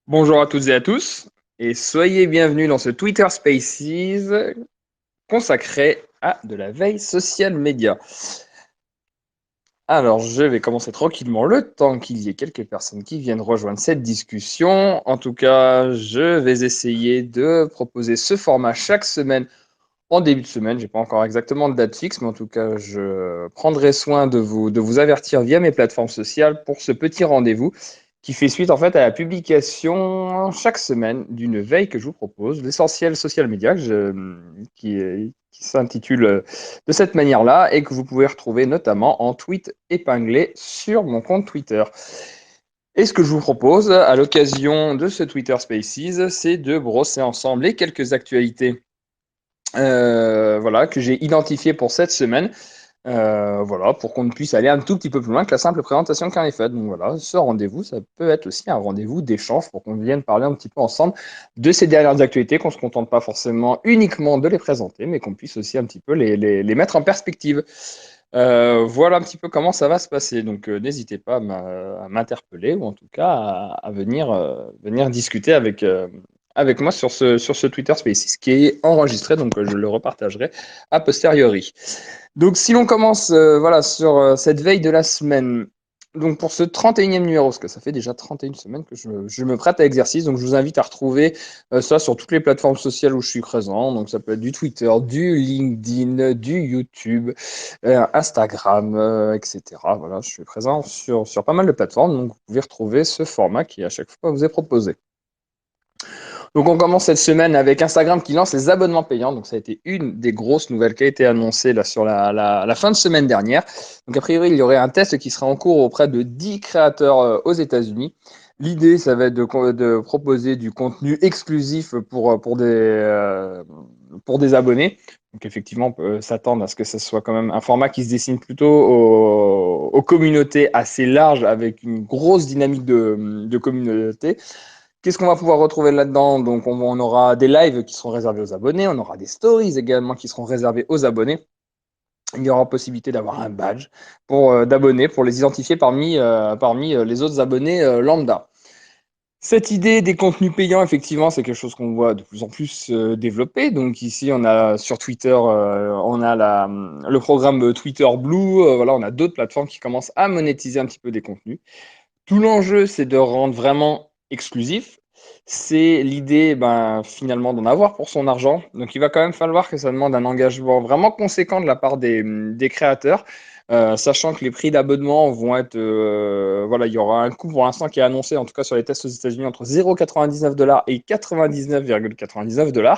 Bonjour à toutes et à tous, et soyez bienvenus dans ce Twitter Spaces consacré à de la veille social média. Alors, je vais commencer tranquillement le temps qu'il y ait quelques personnes qui viennent rejoindre cette discussion. En tout cas, je vais essayer de proposer ce format chaque semaine en début de semaine. J'ai pas encore exactement de date fixe, mais en tout cas, je prendrai soin de vous avertir via mes plateformes sociales pour ce petit rendez-vous qui fait suite en fait à la publication chaque semaine d'une veille que je vous propose, l'essentiel social media, qui s'intitule de cette manière-là et que vous pouvez retrouver notamment en tweet épinglé sur mon compte Twitter. Et ce que je vous propose à l'occasion de ce Twitter Spaces, c'est de brosser ensemble les quelques actualités voilà, que j'ai identifiées pour cette semaine. Voilà, pour qu'on puisse aller un tout petit peu plus loin que la simple présentation qu'en est faite. Donc voilà, ce rendez-vous, ça peut être aussi un rendez-vous d'échange pour qu'on vienne parler un petit peu ensemble de ces dernières actualités, qu'on ne se contente pas forcément uniquement de les présenter, mais qu'on puisse aussi un petit peu les mettre en perspective. Voilà un petit peu comment ça va se passer. Donc n'hésitez pas à m'interpeller ou en tout cas à venir, venir discuter avec moi sur ce Twitter Spaces qui est enregistré, donc je le repartagerai a posteriori. Donc, si l'on commence voilà, sur cette veille de la semaine, donc pour ce 31e numéro, parce que ça fait déjà 31 semaines que je me prête à l'exercice, donc je vous invite à retrouver ça sur toutes les plateformes sociales où je suis présent. Donc, ça peut être du Twitter, du LinkedIn, du YouTube, Instagram, etc. Voilà, je suis présent sur pas mal de plateformes, donc vous pouvez retrouver ce format qui à chaque fois vous est proposé. Donc on commence cette semaine avec Instagram qui lance les abonnements payants. Donc ça a été une des grosses nouvelles qui a été annoncée là sur la fin de semaine dernière. Donc a priori, il y aurait un test qui sera en cours auprès de 10 créateurs aux États-Unis. L'idée, ça va être de proposer du contenu exclusif pour des abonnés. Donc effectivement, on peut s'attendre à ce que ce soit quand même un format qui se dessine plutôt aux communautés assez larges avec une grosse dynamique de communauté. Qu'est-ce qu'on va pouvoir retrouver là-dedans? Donc, on aura des lives qui seront réservés aux abonnés, on aura des stories également qui seront réservées aux abonnés. Il y aura possibilité d'avoir un badge d'abonnés pour les identifier parmi les autres abonnés lambda. Cette idée des contenus payants, effectivement, c'est quelque chose qu'on voit de plus en plus développer. Donc ici, on a sur Twitter, on a le programme Twitter Blue. Voilà, on a d'autres plateformes qui commencent à monétiser un petit peu des contenus. Tout l'enjeu, c'est de rendre vraiment exclusif. C'est l'idée, ben, finalement, d'en avoir pour son argent. Donc, il va quand même falloir que ça demande un engagement vraiment conséquent de la part des créateurs, sachant que les prix d'abonnement vont être, voilà, il y aura un coût pour l'instant qui est annoncé, en tout cas sur les tests aux États-Unis, entre 0,99 $ et 99,99 $. On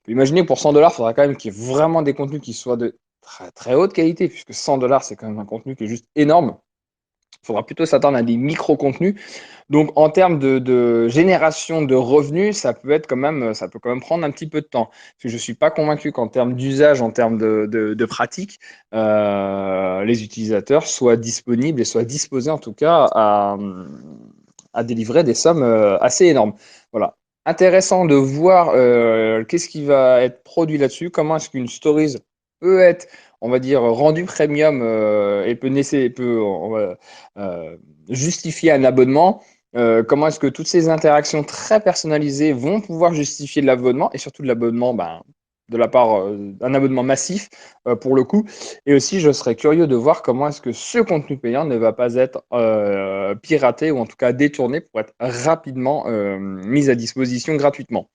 peut imaginer que pour 100 $, il faudra quand même qu'il y ait vraiment des contenus qui soient de très, très haute qualité, puisque 100 $, c'est quand même un contenu qui est juste énorme. Il faudra plutôt s'attendre à des micro-contenus. Donc, en termes de génération de revenus, ça peut quand même prendre un petit peu de temps. Parce que je ne suis pas convaincu qu'en termes d'usage, en termes de pratique, les utilisateurs soient disponibles et soient disposés en tout cas à délivrer des sommes assez énormes. Voilà. Intéressant de voir qu'est-ce qui va être produit là-dessus, comment est-ce qu'une stories peut être, on va dire, rendue premium et peut justifier un abonnement. Comment est-ce que toutes ces interactions très personnalisées vont pouvoir justifier de l'abonnement et surtout de l'abonnement ben, de la part d'un abonnement massif pour le coup. Et aussi, je serais curieux de voir comment est-ce que ce contenu payant ne va pas être piraté ou en tout cas détourné pour être rapidement mis à disposition gratuitement.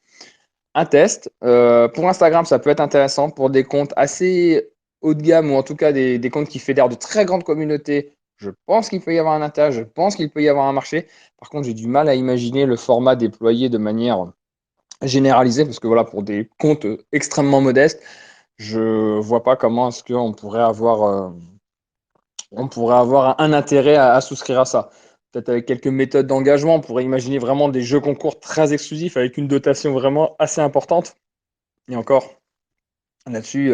Un test. Pour Instagram, ça peut être intéressant pour des comptes assez haut de gamme ou en tout cas des comptes qui fédèrent de très grandes communautés. Je pense qu'il peut y avoir un intérêt, je pense qu'il peut y avoir un marché. Par contre, j'ai du mal à imaginer le format déployé de manière généralisée parce que voilà, pour des comptes extrêmement modestes, je vois pas comment est-ce on pourrait avoir un intérêt à souscrire à ça. Peut-être avec quelques méthodes d'engagement, on pourrait imaginer vraiment des jeux concours très exclusifs avec une dotation vraiment assez importante. Et encore, là-dessus,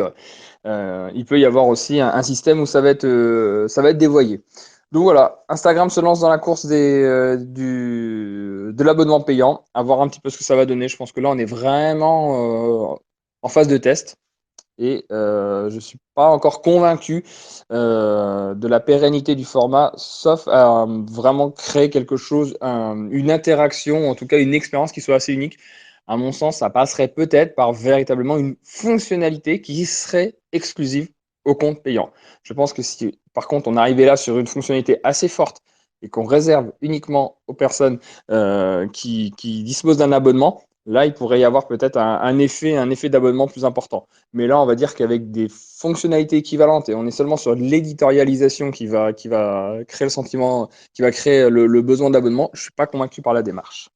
il peut y avoir aussi un système où ça va être dévoyé. Donc voilà, Instagram se lance dans la course de l'abonnement payant, à voir un petit peu ce que ça va donner. Je pense que là, on est vraiment en phase de test. et je ne suis pas encore convaincu de la pérennité du format, sauf à vraiment créer quelque chose, une interaction, en tout cas une expérience qui soit assez unique. À mon sens, ça passerait peut-être par véritablement une fonctionnalité qui serait exclusive au compte payant. Je pense que si, par contre, on arrivait là sur une fonctionnalité assez forte et qu'on réserve uniquement aux personnes qui disposent d'un abonnement, là, il pourrait y avoir peut-être un effet d'abonnement plus important. Mais là, on va dire qu'avec des fonctionnalités équivalentes et on est seulement sur l'éditorialisation qui va créer le sentiment, qui va créer le besoin d'abonnement, je ne suis pas convaincu par la démarche.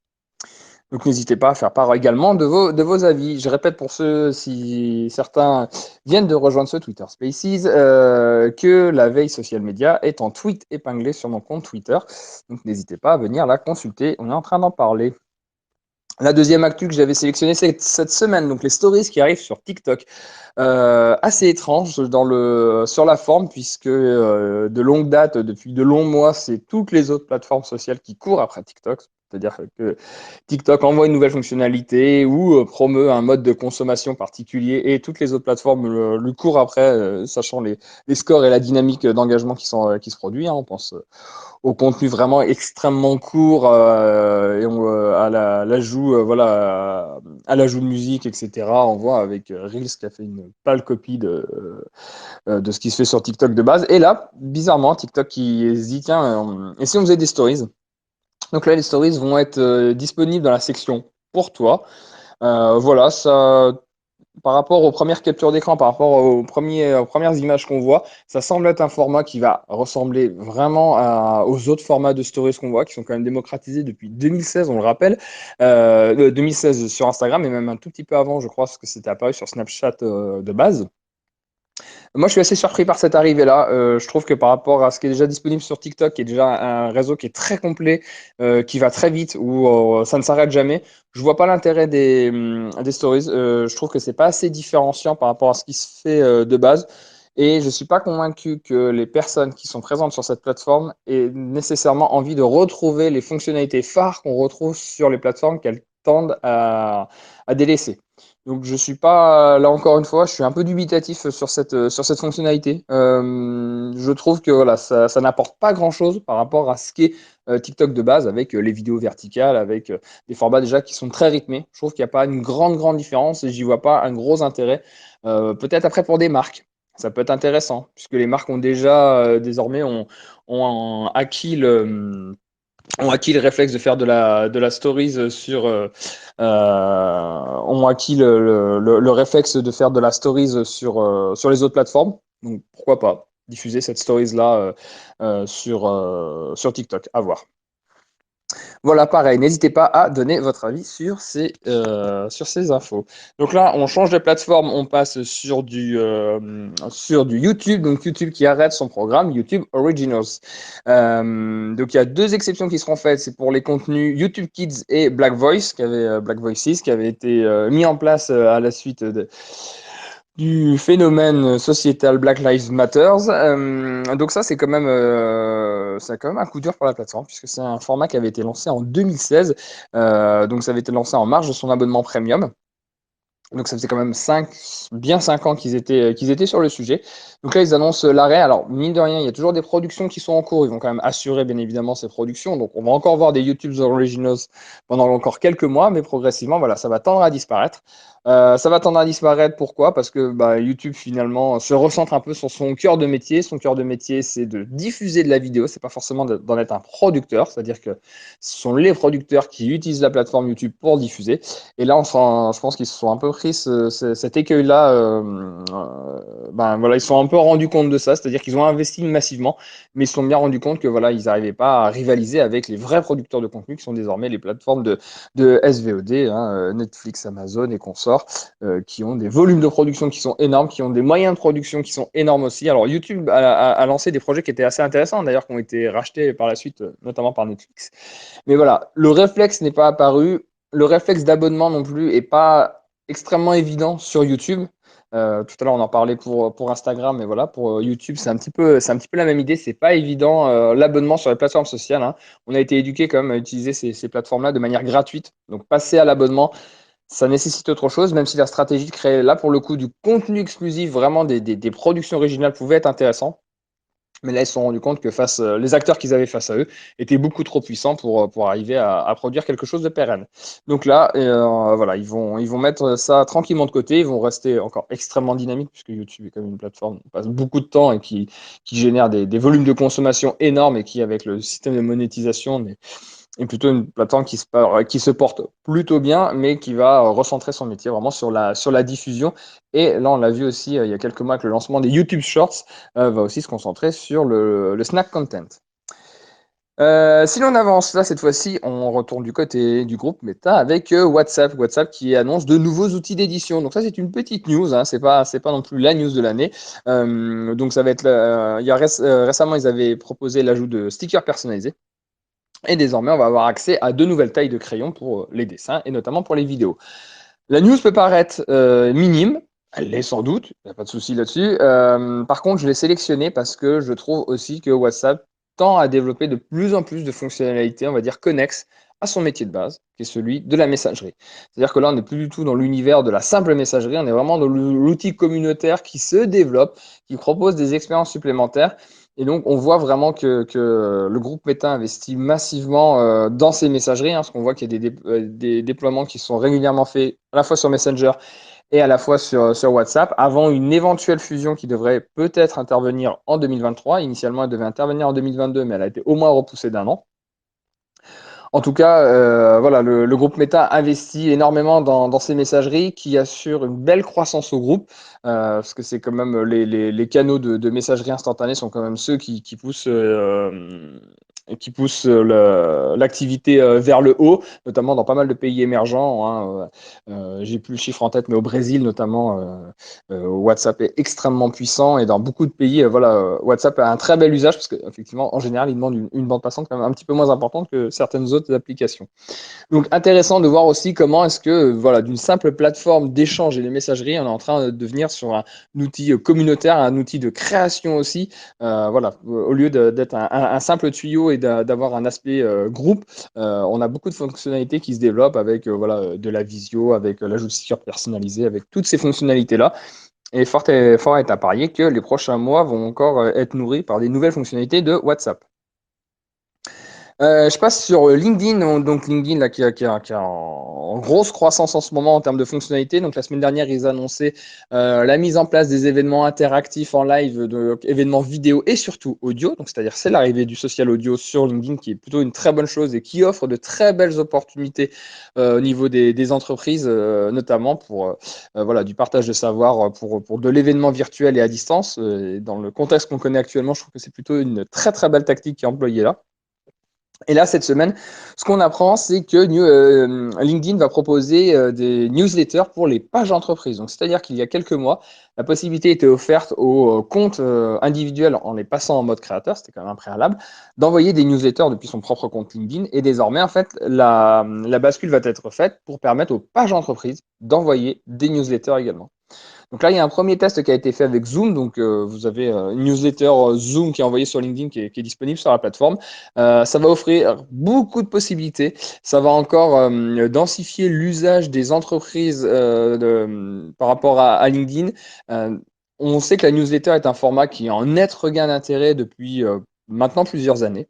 Donc n'hésitez pas à faire part également de vos avis. Je répète pour ceux, si certains viennent de rejoindre ce Twitter Spaces, que la veille social media est en tweet épinglé sur mon compte Twitter. Donc n'hésitez pas à venir la consulter. On est en train d'en parler. La deuxième actu que j'avais sélectionnée cette semaine, donc les stories qui arrivent sur TikTok. Assez étrange sur la forme, puisque de longue date, depuis de longs mois, c'est toutes les autres plateformes sociales qui courent après TikTok. C'est-à-dire que TikTok envoie une nouvelle fonctionnalité ou promeut un mode de consommation particulier et toutes les autres plateformes lui courent après, sachant les scores et la dynamique d'engagement qui se produit. Hein. On pense au contenu vraiment extrêmement court à l'ajout à l'ajout de musique, etc. On voit avec Reels qui a fait une pâle copie de ce qui se fait sur TikTok de base. Et là, bizarrement, TikTok qui se dit tiens, et si on faisait des stories? Donc là, les stories vont être disponibles dans la section pour toi. Voilà, ça, par rapport aux premières captures d'écran, par rapport aux premières images qu'on voit, ça semble être un format qui va ressembler vraiment aux autres formats de stories qu'on voit, qui sont quand même démocratisés depuis 2016, on le rappelle. 2016 sur Instagram et même un tout petit peu avant, je crois, parce que c'était apparu sur Snapchat de base. Moi, je suis assez surpris par cette arrivée-là. Je trouve que par rapport à ce qui est déjà disponible sur TikTok, qui est déjà un réseau qui est très complet, qui va très vite, où ça ne s'arrête jamais, je vois pas l'intérêt des stories. Je trouve que c'est pas assez différenciant par rapport à ce qui se fait de base. Et je suis pas convaincu que les personnes qui sont présentes sur cette plateforme aient nécessairement envie de retrouver les fonctionnalités phares qu'on retrouve sur les plateformes qu'elles tendent à délaisser. Donc je suis pas là encore une fois, je suis un peu dubitatif sur cette fonctionnalité. Je trouve que voilà, ça n'apporte pas grand-chose par rapport à ce qu'est TikTok de base avec les vidéos verticales, avec des formats déjà qui sont très rythmés. Je trouve qu'il n'y a pas une grande différence et j'y vois pas un gros intérêt. Peut-être après pour des marques, ça peut être intéressant puisque les marques ont déjà désormais ont acquis ont acquis le réflexe de faire de la stories ont acquis le réflexe de faire de la stories sur les autres plateformes. Donc pourquoi pas diffuser cette stories là sur TikTok, à voir. Voilà, pareil, n'hésitez pas à donner votre avis sur ces infos. Donc là, on change de plateforme, on passe sur du YouTube, donc YouTube qui arrête son programme YouTube Originals. Donc il y a deux exceptions qui seront faites, c'est pour les contenus YouTube Kids et Black Voice, Black Voices, qui avait été mis en place à la suite du phénomène sociétal Black Lives Matter. Donc ça, c'est quand même un coup dur pour la plateforme, puisque c'est un format qui avait été lancé en 2016. Donc ça avait été lancé en marge de son abonnement premium. Donc ça faisait quand même bien 5 ans qu'ils étaient sur le sujet. Donc là, ils annoncent l'arrêt. Alors, mine de rien, il y a toujours des productions qui sont en cours. Ils vont quand même assurer, bien évidemment, ces productions. Donc, on va encore voir des YouTube Originals pendant encore quelques mois, mais progressivement, voilà, ça va tendre à disparaître. Ça va tendre à disparaître, pourquoi? Parce que YouTube, finalement, se recentre un peu sur son cœur de métier. Son cœur de métier, c'est de diffuser de la vidéo. C'est pas forcément d'en être un producteur. C'est-à-dire que ce sont les producteurs qui utilisent la plateforme YouTube pour diffuser. Et là, je pense qu'ils se sont un peu pris cet écueil-là. Voilà, ils se sont un peu rendus compte de ça, c'est-à-dire qu'ils ont investi massivement, mais ils se sont bien rendus compte que voilà, ils n'arrivaient pas à rivaliser avec les vrais producteurs de contenu qui sont désormais les plateformes de SVOD, hein, Netflix, Amazon et consorts, qui ont des volumes de production qui sont énormes, qui ont des moyens de production qui sont énormes aussi. Alors YouTube a lancé des projets qui étaient assez intéressants, d'ailleurs, qui ont été rachetés par la suite, notamment par Netflix. Mais voilà, le réflexe n'est pas apparu. Le réflexe d'abonnement non plus est pas extrêmement évident sur YouTube. Tout à l'heure, on en parlait pour Instagram, mais voilà, pour YouTube, c'est un petit peu la même idée. C'est pas évident l'abonnement sur les plateformes sociales. Hein. On a été éduqué quand même à utiliser ces plateformes-là de manière gratuite. Donc, passer à l'abonnement, Ça nécessite autre chose, même si la stratégie de créer là pour le coup du contenu exclusif, vraiment des productions originales pouvait être intéressant. Mais là, ils se sont rendus compte que les acteurs qu'ils avaient face à eux étaient beaucoup trop puissants pour arriver à produire quelque chose de pérenne. Donc là, voilà, ils vont mettre ça tranquillement de côté. Ils vont rester encore extrêmement dynamiques puisque YouTube est comme une plateforme qui passe beaucoup de temps et qui génère des volumes de consommation énormes et qui, avec le système de monétisation, est plutôt une plateforme qui se porte plutôt bien, mais qui va recentrer son métier vraiment sur la diffusion. Et là, on l'a vu aussi il y a quelques mois avec le lancement des YouTube Shorts, va aussi se concentrer sur le snack content. Si l'on avance, là, cette fois-ci, on retourne du côté du groupe Meta avec WhatsApp. WhatsApp qui annonce de nouveaux outils d'édition. Donc ça, c'est une petite news, hein, c'est pas non plus la news de l'année. Donc ça va être, récemment, ils avaient proposé l'ajout de stickers personnalisés. Et désormais, on va avoir accès à de nouvelles tailles de crayons pour les dessins et notamment pour les vidéos. La news peut paraître minime, elle l'est sans doute, il n'y a pas de souci là-dessus. Par contre, je l'ai sélectionnée parce que je trouve aussi que WhatsApp tend à développer de plus en plus de fonctionnalités, on va dire, connexes à son métier de base, qui est celui de la messagerie. C'est-à-dire que là, on n'est plus du tout dans l'univers de la simple messagerie, on est vraiment dans l'outil communautaire qui se développe, qui propose des expériences supplémentaires. Et donc, on voit vraiment que le groupe Meta investit massivement dans ces messageries, hein, parce qu'on voit qu'il y a des déploiements qui sont régulièrement faits à la fois sur Messenger et à la fois sur WhatsApp, avant une éventuelle fusion qui devrait peut-être intervenir en 2023. Initialement, elle devait intervenir en 2022, mais elle a été au moins repoussée d'un an. En tout cas, voilà, le groupe Meta investit énormément dans ces messageries qui assurent une belle croissance au groupe, parce que c'est quand même les canaux de messagerie instantanée sont quand même ceux qui poussent l'activité vers le haut, notamment dans pas mal de pays émergents, hein. J'ai plus le chiffre en tête, mais au Brésil notamment, WhatsApp est extrêmement puissant et dans beaucoup de pays, voilà, WhatsApp a un très bel usage parce qu'effectivement, en général, il demande une bande passante quand même un petit peu moins importante que certaines autres applications. Donc intéressant de voir aussi comment est-ce que voilà, d'une simple plateforme d'échange et de messagerie, on est en train de devenir sur un outil communautaire, un outil de création aussi. Voilà, au lieu d'être un simple tuyau et d'avoir un aspect groupe, on a beaucoup de fonctionnalités qui se développent avec voilà, de la visio, avec l'ajout de stickers personnalisés, avec toutes ces fonctionnalités-là. Et fort est à parier que les prochains mois vont encore être nourris par des nouvelles fonctionnalités de WhatsApp. Je passe sur LinkedIn, donc LinkedIn là, qui a en grosse croissance en ce moment en termes de fonctionnalités. Donc la semaine dernière, ils annonçaient la mise en place des événements interactifs en live, événements vidéo et surtout audio. Donc c'est-à-dire c'est l'arrivée du social audio sur LinkedIn qui est plutôt une très bonne chose et qui offre de très belles opportunités au niveau des entreprises, notamment pour voilà, du partage de savoir pour de l'événement virtuel et à distance. Dans le contexte qu'on connaît actuellement, je trouve que c'est plutôt une très très belle tactique qui est employée là. Et là, cette semaine, ce qu'on apprend, c'est que LinkedIn va proposer des newsletters pour les pages d'entreprise. Donc, c'est-à-dire qu'il y a quelques mois, la possibilité était offerte aux comptes individuels en les passant en mode créateur, c'était quand même un préalable, d'envoyer des newsletters depuis son propre compte LinkedIn. Et désormais, en fait, la bascule va être faite pour permettre aux pages d'entreprise d'envoyer des newsletters également. Donc là, il y a un premier test qui a été fait avec Zoom. Donc, vous avez une newsletter Zoom qui est envoyée sur LinkedIn qui est disponible sur la plateforme. Ça va offrir beaucoup de possibilités. Ça va encore densifier l'usage des entreprises par rapport à LinkedIn. Euh, on sait que la newsletter est un format qui est en net regain d'intérêt depuis maintenant plusieurs années.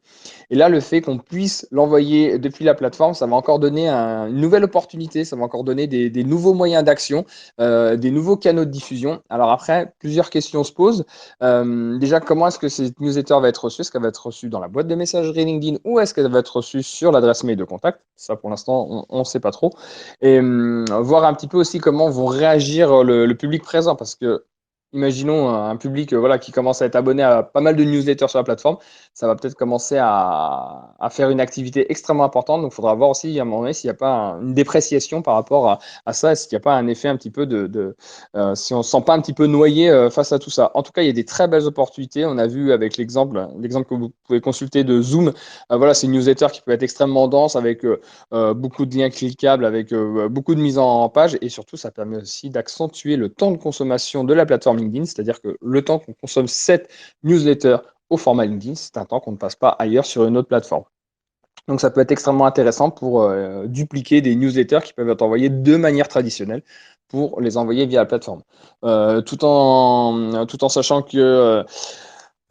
Et là, le fait qu'on puisse l'envoyer depuis la plateforme, ça va encore donner une nouvelle opportunité, ça va encore donner des nouveaux moyens d'action, des nouveaux canaux de diffusion. Alors après, plusieurs questions se posent. Déjà, comment est-ce que cette newsletter va être reçue? Est-ce qu'elle va être reçue dans la boîte de messagerie LinkedIn ou est-ce qu'elle va être reçue sur l'adresse mail de contact? Ça, pour l'instant, on ne sait pas trop. Et voir un petit peu aussi comment vont réagir le public présent parce que imaginons un public voilà, qui commence à être abonné à pas mal de newsletters sur la plateforme, ça va peut-être commencer à faire une activité extrêmement importante. Donc, il faudra voir aussi à un moment donné s'il n'y a pas une dépréciation par rapport à ça, s'il n'y a pas un effet un petit peu si on ne se sent pas un petit peu noyé face à tout ça. En tout cas, il y a des très belles opportunités. On a vu avec l'exemple que vous pouvez consulter de Zoom. Voilà, c'est une newsletter qui peut être extrêmement dense avec beaucoup de liens cliquables, avec beaucoup de mise en page. Et surtout, ça permet aussi d'accentuer le temps de consommation de la plateforme LinkedIn, c'est-à-dire que le temps qu'on consomme cette newsletter au format LinkedIn, c'est un temps qu'on ne passe pas ailleurs sur une autre plateforme. Donc ça peut être extrêmement intéressant pour dupliquer des newsletters qui peuvent être envoyés de manière traditionnelle pour les envoyer via la plateforme. Tout en sachant que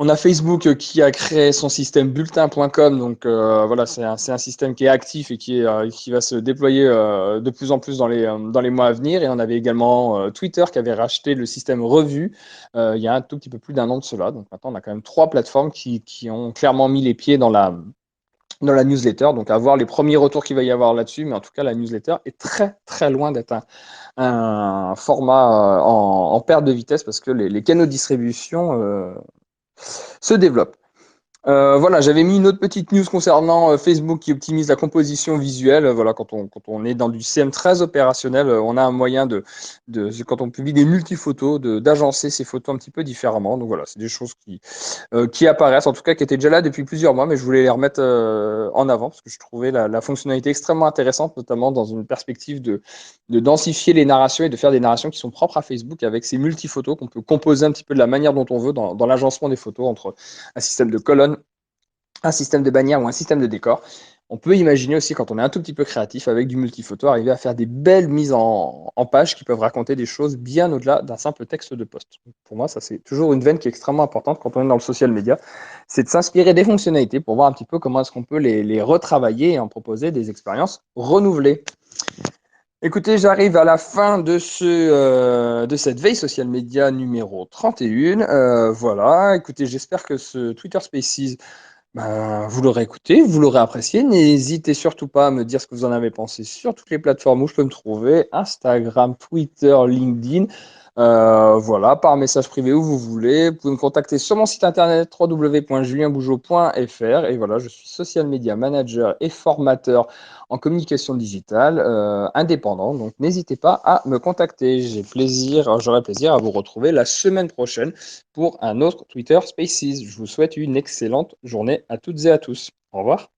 on a Facebook qui a créé son système bulletin.com, donc voilà, c'est un système qui est actif et qui va se déployer de plus en plus dans les mois à venir. Et on avait également Twitter qui avait racheté le système Revue il y a un tout petit peu plus d'un an de cela. Donc maintenant, on a quand même 3 plateformes qui ont clairement mis les pieds dans la newsletter. Donc à voir les premiers retours qu'il va y avoir là-dessus, mais en tout cas, la newsletter est très très loin d'être un format en perte de vitesse parce que les canaux de distribution se développent. Voilà, j'avais mis une autre petite news concernant Facebook qui optimise la composition visuelle. Voilà, quand on est dans du CM très opérationnel, on a un moyen quand on publie des multiphotos, d'agencer ces photos un petit peu différemment. Donc voilà, c'est des choses qui apparaissent, en tout cas qui étaient déjà là depuis plusieurs mois, mais je voulais les remettre en avant parce que je trouvais la fonctionnalité extrêmement intéressante, notamment dans une perspective de densifier les narrations et de faire des narrations qui sont propres à Facebook avec ces multiphotos qu'on peut composer un petit peu de la manière dont on veut dans l'agencement des photos entre un système de colonnes, un système de bannière ou un système de décor. On peut imaginer aussi, quand on est un tout petit peu créatif, avec du multiphoto, arriver à faire des belles mises en page qui peuvent raconter des choses bien au-delà d'un simple texte de poste. Pour moi, ça c'est toujours une veine qui est extrêmement importante quand on est dans le social media, c'est de s'inspirer des fonctionnalités pour voir un petit peu comment est-ce qu'on peut les retravailler et en proposer des expériences renouvelées. Écoutez, j'arrive à la fin de cette veille social media numéro 31. Voilà, écoutez, j'espère que ce Twitter Spaces vous l'aurez écouté, vous l'aurez apprécié. N'hésitez surtout pas à me dire ce que vous en avez pensé sur toutes les plateformes où je peux me trouver, Instagram, Twitter, LinkedIn. Voilà, par message privé où vous voulez. Vous pouvez me contacter sur mon site internet www.julienbougeot.fr. Et voilà, je suis social media manager et formateur en communication digitale indépendant. Donc n'hésitez pas à me contacter. J'aurai plaisir à vous retrouver la semaine prochaine pour un autre Twitter Spaces. Je vous souhaite une excellente journée à toutes et à tous. Au revoir.